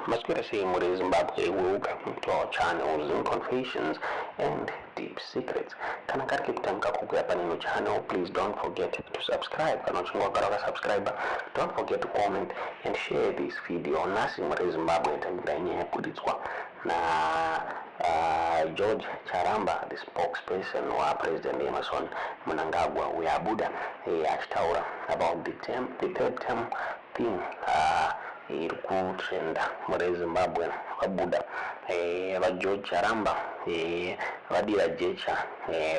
Masquerade muri Zimbabwe, welcome to our channel Zoom Confessions and Deep Secrets. Kana kari kutamka kukuya panino channel, please don't forget to subscribe. Kana uchungwa karaka subscriber, don't forget to comment and share this video. Nasi muri Zimbabwe tambira Nyaya kuditswa na George Charamba, the spokesperson wa President Mnangagwa weabuda achitaura about the third term thing iri kutrenda muri Zimbabwe. Vabuda va George Charamba vadira jecha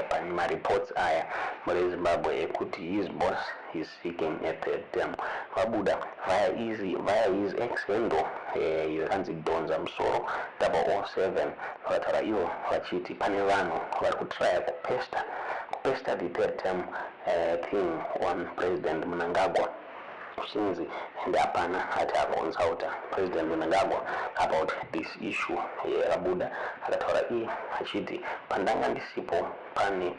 panima reports aya muri Zimbabwe ekuti his boss is seeking a third term. Vabuda via his ex-handle yakanzi Donza Musoro 007 vataura ivo vachiti pane vanhu vari kutraya kupesta the third term thing on President Mnangagwa. Shinzi and apana hata consulta President Mnangagwa about this issue. Rabuda akataura achiti pandanga ndisipo pani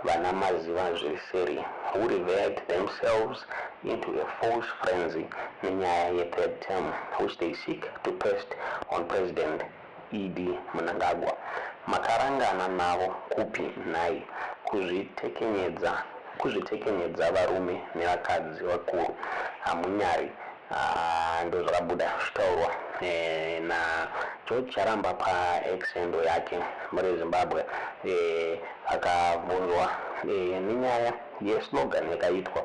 vanamazi vanzviriseri who revealed themselves into a false frenzy nenyaya ye third term which they seek to paste on President Mnangagwa. Makarangana navo kupi nai kuzvitekenyedza varume nevakadzi vakuru hamunyari ndo zvakabuda zvitaurwa na George Charamba pa ex-handle yake muri Zimbabwe. Akabvunzwa nenyaya ye-slogan yakaitwa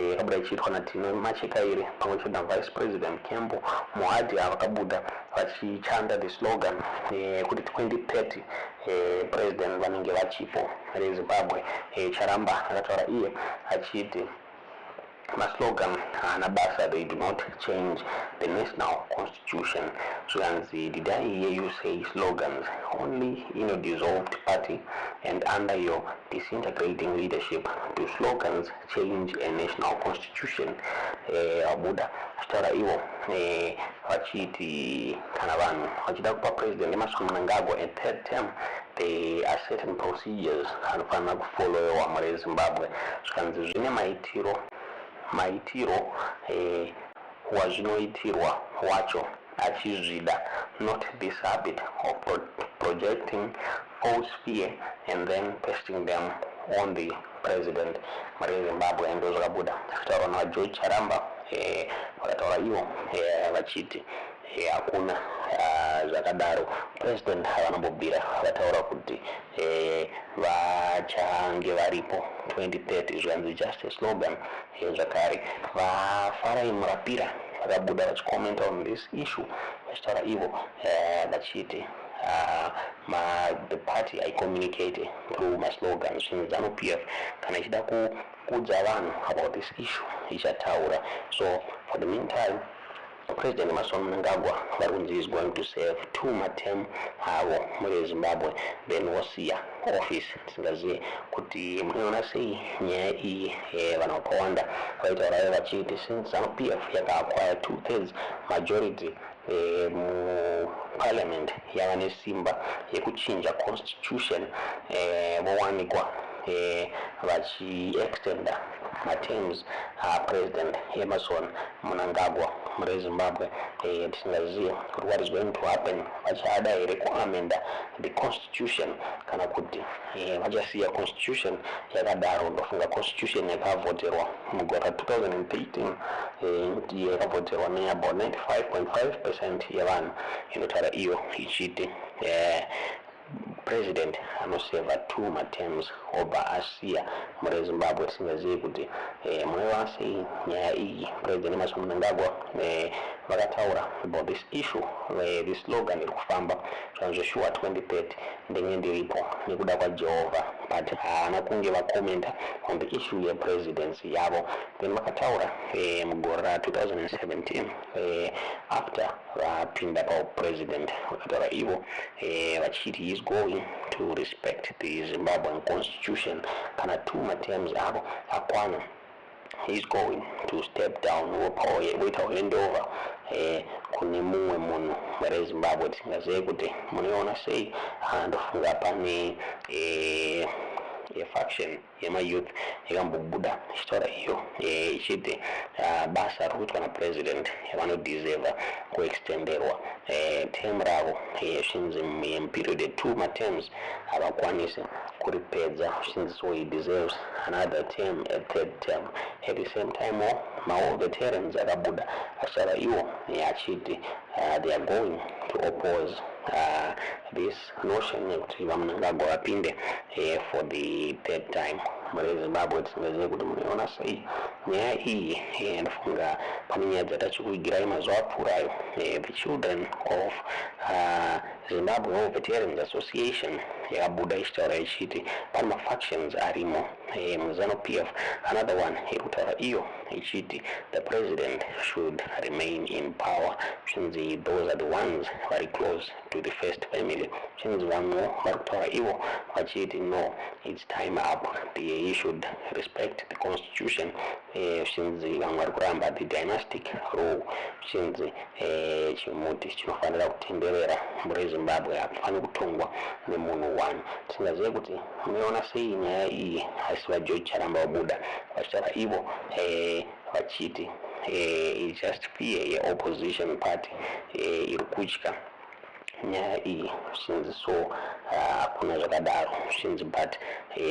yakabuda ichiitwa naTino Machekairi pamwe chete naVice President Kembo Muhadhi vakabuda vachichanda the slogan kuti 2030 president vanenge vachipo reZimbabwe. Charamba akataura iye achiti slogan anabasa, they do not change the national constitution. So did I hear you say slogans only in a dissolved party and under your disintegrating leadership do slogans change a national constitution? Abuda achitaura ivo vachiti kana vanhu vachida kupa president Mnangagwa a third term, there are certain procedures anofanira kufollowewa muri Zimbabwe. Zvikanzi zvine maitiro wazvinoitirwa wacho achizvida, not this habit of projecting false fear and then pasting them on the president muri Zimbabwe. Ndo zvakabuda zvakataurwa naGeorge Charamba vakataura ivo vachiti hakuna zvakadaro. President havanambobvira vataura kuti vachange varipo 2030 zvanzi just a slogan. Zvakare vaFarai Murapira vakabuda vachicomment on this issue vachitaura ivo vachiti the party I communicate through my slogans. ZANU-PF kana ichida kuudza vanhu about this issue ichataura. So for the meantime, President Mnangagwa is going to serve 2 term avo muri Zimbabwe, then wasiya office. Tisingazive kuti munoona sei nyaya iyi vanhu vakawanda vaitaura vachiti since ZANU-PF yakaacquire 2/3 majority mu parliament yava nesimba yekuchinja constitution, vowanikwa vachi-extenda terms President Mnangagwa muri Zimbabwe. Tisingazive kuti what is going to happen, vachada here kuamenda the constitution kana kuti vachasiya constitution yakadaro. Ndofunga constitution yakavhoterwa mugore 2013 yakavhoterwa neabout 95.5% yevanhu inotaura iyo ichiti president anoseva 2 terms obva asiya muri Zimbabwe. Tisingazive kuti munoiona sei nyaya iyi. President Mnangagwa vakataura about this issue, this slogan iri kufamba zvanzvoshuwa 2030 ndenge ndiripo nekuda kwaJehovha, but haana kunge vakomenta on the issue yepresidency yavo. Then vakataura mugore ra2017 after vapinda paupresident vakataura ivo vachiti he is going to respect the Zimbabwean constitution. Kana 2 terms avo akwana, he is going to step down woita handover kune mumwe munhu muri Zimbabwe. Tisingazive kuti munoiona sei. Ndofunga pane faction youth yakambobuda ichitaura iyo ichiti basa riri kuitwa napresident vanodeserva kuextenderwa term ravo zvinzi muperiod ye2 matems havakwanisi kuripedza zvinzi so he deserves another term, a third term. At the same time all veterans akabuda achitaura iwo achiti they are going to oppose this notion yekuti vaMnangagwa vapinde for the third time muri Zimbabwe. Tisingazive kuti munoiona sei nyaya iyi. Ndofunga pane nyaya dzatachikuigirai mazuva apfuurayo. The children of Zimbabwe War Veterans Association yakabuda ichitaura ichiti pane mafactions arimo muZANU-PF. Another one iri kutaura iyo ichiti the president should remain in power. Zvinzi those are the ones very close to the first family. Zvinzi vamwe vari kutaura ivo vachiti no, it's time up, he should respect the constitution. Zvinzi vamwe vari kuramba the dynastic rule. Zvinzi chimuti chinofanira kutenderera muri Zimbabwe hapafani kutongwa nemunhu one. Tisingazive kuti munoiona sei nyaya iyi. Asi vaGeorge Charamba vabuda vachitaura ivo vachiti it's just fear yeopposition party iri kutya nyaya iyi. Zvinzi so hakuna zvakadaro. Zvinzi but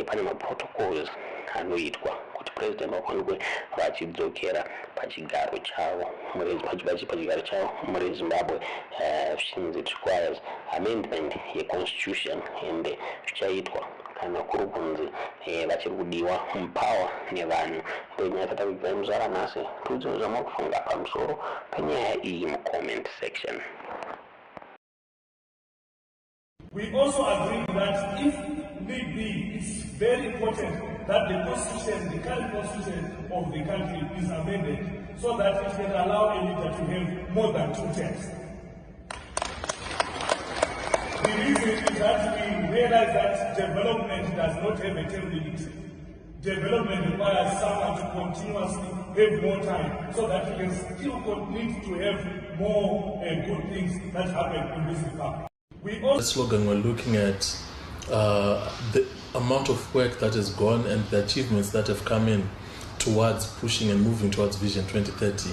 pane maprotocols anoitwa kuti president vafanirwe vachidzokera pachigaro chavo pachigaro chavo muri Zimbabwe. Zvinzi it requires amendment yeconstitution ende zvichaitwa kana kuri kunzi vachiri kudiwa mupower nevanhu. Ndonyaya tatakuigirai muzara nhasi. Tiudzeni zvamakufunga pamusoro penyaya iyi mucomment section. We also agree that if need be, it's very important that the constitution, the current constitution of the country is amended so that it can allow a leader to have more than 2 terms. The reason is that we realize that development does not have a term limit. Development requires someone to continuously have more time so that we can still need to have more good things that happen in this republic. The slogan, we're looking at the amount of work that has gone and the achievements that have come in towards pushing and moving towards Vision 2030.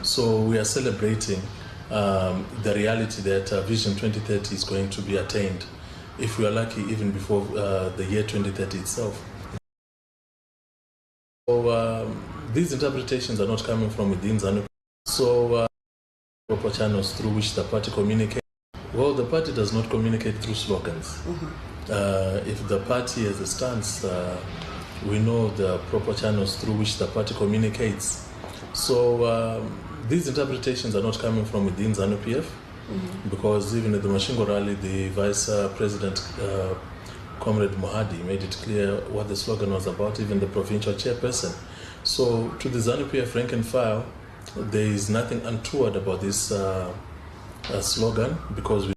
So we are celebrating the reality that Vision 2030 is going to be attained, if we are lucky, even before the year 2030 itself. So these interpretations are not coming from within ZANU. So proper channels through which the party communicates. Well, the party does not communicate through slogans. If the party has a stance, we know the proper channels through which the party communicates. So these interpretations are not coming from within ZANU-PF, because even at the Mashingo rally, the Vice President, Comrade Mohadi, made it clear what the slogan was about, even the provincial chairperson. So to the ZANU-PF rank and file, there is nothing untoward about this slogan, because we